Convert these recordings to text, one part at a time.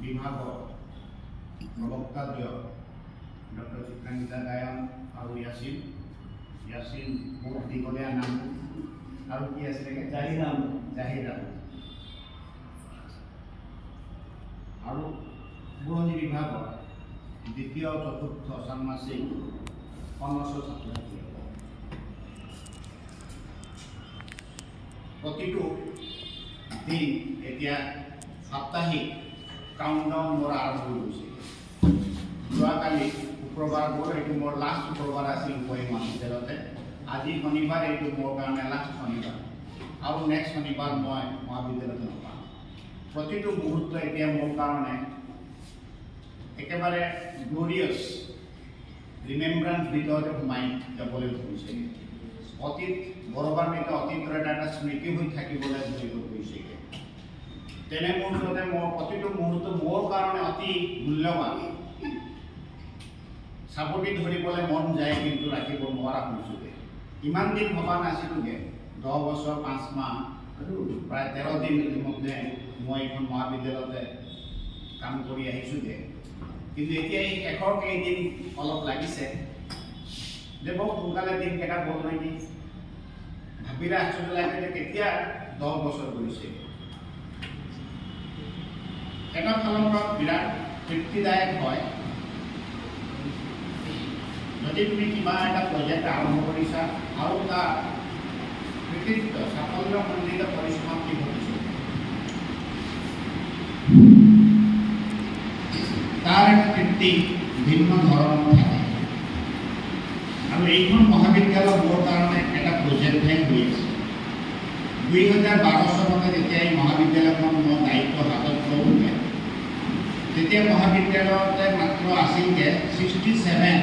বিভাগৰ প্ৰবক্তাদ্বয় ডক্টৰ চিত্ৰাংগিতা গায়ন আৰু ইয়াছিন বহুত দীঘলীয়া নাম আৰু কি আছিলে জাহিৰ আহমেদ আৰু বুৰঞ্জী বিভাগৰ দ্বিতীয় চতুৰ্থ ষান্মাসিক কৰ্মশালা ছাত্ৰী প্ৰতিটো দিন এতিয়া সাপ্তাহিক কাউণ্টডাউন মোৰ আৰম্ভ হৈ গৈছে। যোৱাকালি শুক্ৰবাৰ গ'ল, এইটো মোৰ লাষ্ট শুক্ৰবাৰ আছিল উপৰি মহাবিদ্যালয়তে। আজি শনিবাৰ, এইটো মোৰ কাৰণে লাষ্ট শনিবাৰ আৰু নেক্সট শনিবাৰ মই মহাবিদ্যালয়তে নাপাম। প্ৰতিটো মুহূৰ্ত এতিয়া মোৰ কাৰণে একেবাৰে গ্লৰিয়াছ ৰিমেম্ব্ৰাঞ্চ ভিতৰতে সোমাই যাবলৈ ধৰিছে। অতীত গৌৰৱান্বিত অতীতৰ এটা স্মৃতি হৈ থাকিবলৈ ধৰিব গৈছেগৈ। তেনে মুহূৰ্ততে মোৰ প্ৰতিটো মুহূৰ্ত মোৰ কাৰণে অতি মূল্যৱান। চাপতি ধৰিবলৈ মন যায়, কিন্তু ৰাখিব নোৱাৰা হৈছোগৈ। ইমান দিন ভবা নাছিলোগৈ, 10 বছৰ 5 মাহ প্ৰায় 13 দিন ইতিমধ্যে মই এইখন মহাবিদ্যালয়তে কাম কৰি আহিছোগৈ। কিন্তু এতিয়া এই শেষৰ কেইদিন অলপ লাগিছে যে বৰ সোনকালে দিনকেইটা গ'ল নেকি। ভাবিলে আশ্চৰ্য লাগে যে কেতিয়া 10 বছৰ গৈছে। এটা ফালৰ পৰা বিৰাট তৃপ্তিদায়ক হয় যদি তুমি কিবা এটা প্ৰজেক্ট আৰম্ভ কৰিছা আৰু তাৰ কৃতিত্ব সাফল্যমণ্ডিত পৰিসমাপ্তি ঘটিছে, তাৰ এটা তৃপ্তি ভিন্ন ধৰণৰ থাকে। আৰু এইখন মহাবিদ্যালয় মোৰ কাৰণে এটা প্ৰজেক্টহে হৈ আছে। 2012 চনতে যেতিয়া এই মহাবিদ্যালয়খন মই দায়িত্ব হাতত লওঁগৈ, তেতিয়া মহাবিদ্যালয়তে মাত্ৰ আছিলগৈ 67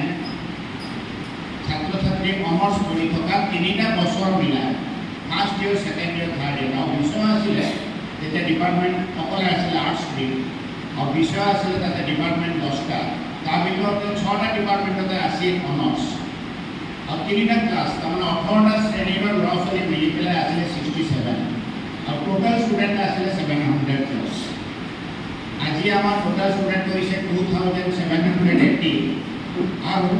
ছাত্ৰ ছাত্ৰী অনাৰ্ছ কৰি থকা 3টা বছৰ মিলাই, first year, second year, third year. আৰু বিষয় আছিলে তেতিয়া ডিপাৰ্টমেণ্ট অকলে আছিলে আৰ্টছ ষ্ট্ৰীম, আৰু বিষয় আছিলে তাতে ডিপাৰ্টমেণ্ট 10টা। তাৰ ভিতৰতে 6টা ডিপাৰ্টমেণ্টতে আছিল অনাৰ্ছ আৰু 3টা ক্লাছ, তাৰমানে 18টা শ্ৰেণীৰ ল'ৰা ছোৱালী মিলি পেলাই আছিলে 67 আৰু টোটেল ষ্টুডেণ্ট আছিলে 700+। আজি আমাৰ টোটেল ষ্টুডেণ্ট হৈছে 2780 আৰু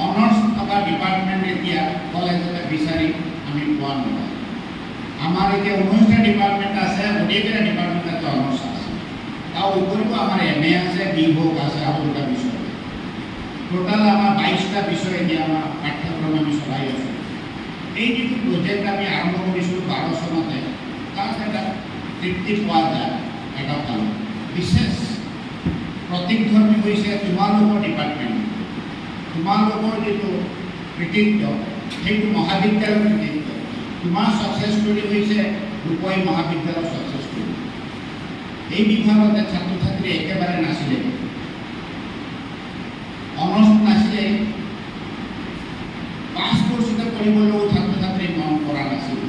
অনাৰ্ছ থকা ডিপাৰ্টমেণ্ট এতিয়া কলেজতে বিচাৰি আমি পোৱা নাযায়। আমাৰ এতিয়া 19টা ডিপাৰ্টমেণ্ট আছে, গোটেইকেইটা ডিপাৰ্টমেণ্টতে অনাৰ্ছ আছে। তাৰ উপৰিও আমাৰ MA আছে, BVoc আছে আৰু 2টা বিষয়। টোটাল আমাৰ 22টা বিষয় এতিয়া আমাৰ পাঠ্যক্ৰম আমি চলাই আছোঁ। এই যিটো প্ৰজেক্ট আমি আৰম্ভ কৰিছোঁ 12 চনতে, তাত এটা তৃপ্তি পোৱা যায়। এটা ভাল বিশেষ প্ৰতীকধৰ্মী হৈছে তোমালোকৰ ডিপাৰ্টমেণ্ট। তোমালোকৰ যিটো কৃতিত্ব, সেইটো মহাবিদ্যালয়ৰ কৃতিত্ব। তোমাৰ ছাকচেছ ষ্টৰী হৈছে ৰূপহী মহাবিদ্যালয়ৰ ছাকচেছ ষ্টৰী। এই বিভাগতে ছাত্ৰ ছাত্ৰী একেবাৰে নাছিলে, অনাৰ্ছ নাছিলে, পাছ কোৰ্চতে পঢ়িবলৈও ছাত্ৰ ছাত্ৰী মন কৰা নাছিল।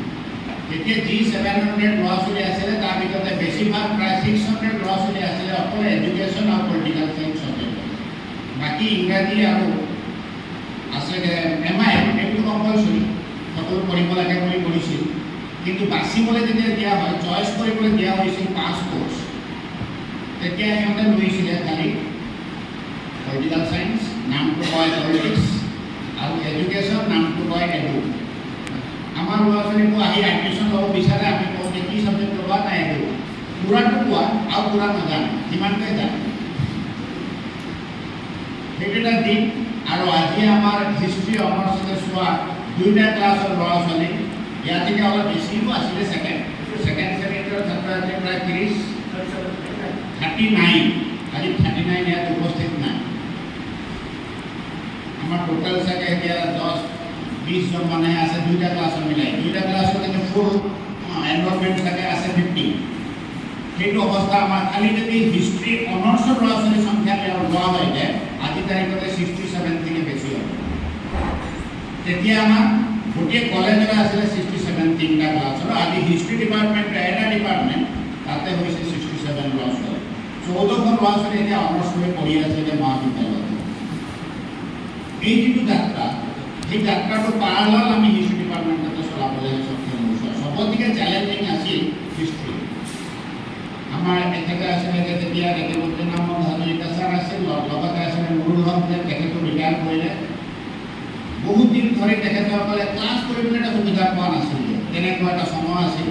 তেতিয়া যি 700 ল'ৰা ছোৱালী আছিলে, তাৰ ভিতৰতে বেছিভাগ প্ৰায় 600 ল'ৰা ছোৱালী আছিলে অকল এডুকেশ্যন আৰু পলিটিকেল চায়েন্স ছাবজেক্ট। বাকী ইংৰাজী আৰু আছিলে MI, এইটো কম্পালচৰি সকলো পঢ়িব লাগে বুলি কৰিছিল। কিন্তু বাচিবলৈ যেতিয়া দিয়া হয়, চইচ কৰিবলৈ দিয়া হৈছিল 5 কোৰ্চ, তেতিয়া সিহঁতে লৈছিলে খালি পলিটিকেল চায়েন্স, নামটো কয় পলিটিক্স, আৰু এডুকেশ্যন, নামটো কয় এডু। আমাৰ ল'ৰা ছোৱালীবোৰ আহি এডমিশ্যন ল'ব বিচাৰে, আমি কওঁ যে কি ছাবজেক্ট ল'বা, নাই এডু। পুৰাটো কোৱা আৰু পুৰা নাজানে, যিমানটোৱে জানে। সেইটো এটা দিন। আৰু আজি আমাৰ হিষ্ট্ৰী অনাৰ্ছতে চোৱা 2টা ক্লাছৰ ল'ৰা ছোৱালী, ইয়াতকৈ অলপ বেছিও আছিলে। ছেকেণ্ড ছেমিষ্টাৰৰ ছাত্ৰ ছাত্ৰী প্ৰায় 39, আজি 39 ইয়াত উপস্থিত নাই। আমাৰ টোটেল চাগে এতিয়া 10-20 জন মানুহে আছে 2টা ক্লাছৰ মিলাই। 2টা ক্লাছৰ কিন্তু ফুল এনৰলমেণ্ট চাগে আছে 50। সেইটো অৱস্থা আমাৰ খালি যদি হিষ্ট্ৰী অনাৰ্ছৰ ল'ৰা ছোৱালীৰ সংখ্যা লোৱা হয় যে আজি তাৰিখতে 67 বেছি হ'ব। তেতিয়া আমাৰ গোটেই কলেজতে আছিলে 67 3টা ক্লাছৰ। আজি হিষ্ট্ৰী ডিপাৰ্টমেণ্ট এটা ডিপাৰ্টমেণ্ট, তাতে হৈছে 67 ল'ৰা ছোৱালী। 14খন ল'ৰা ছোৱালী এতিয়া অনাৰ্ছ লৈ পঢ়ি আছে যে মহাবিদ্যালয়ত। এই যিটো যাত্ৰা, সেই যাত্ৰাটো পাৰালাল আমি হিষ্ট্ৰী ডিপাৰ্টমেণ্টতে চলাবলৈ সক্ষম হৈছোঁ। চবতকৈ চেলেঞ্জিং আছিল হিষ্ট্ৰী। আমাৰ এখেতে আছিলে যে তেতিয়া জ্যোতিপ্ৰসাদ হাজৰিকা ছাৰ আছিল, লগতে আছিলে নুৰুল হক যে তেখেতো ৰিটায়াৰ কৰিলে। বহুত দিন ধৰি তেখেতসকলে ক্লাছ কৰিবলৈ এটা সুবিধা পোৱা নাছিল, তেনেকুৱা এটা সময় আছিল।